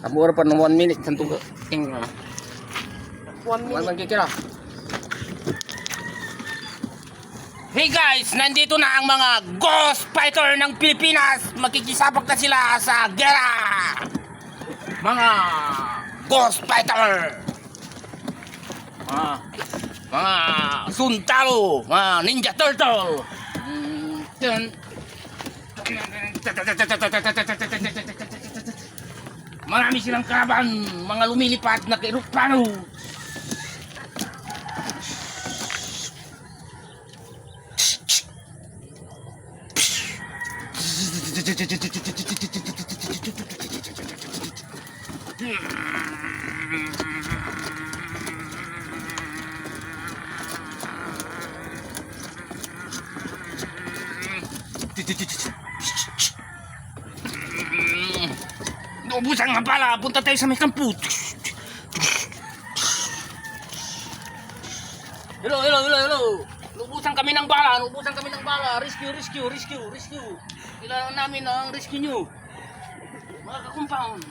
Kabura pa ng 1 minute. Santuga. Tingnan. 1 minute. Kikira. Hey guys, nandito na ang mga ghost fighter ng Pilipinas. Makikisabak na sila sa gera. Mga ghost fighter. Mga Suntalo, mga Ninja Turtle. Marami silang kalaban, mga lumilipat na eroplano. Naubusan nga pala, punta tayo sa may kampo. Hello. Naubusan kami ng bala, rescue. Kailangan namin ang rescue nyo. Mga kakumpang.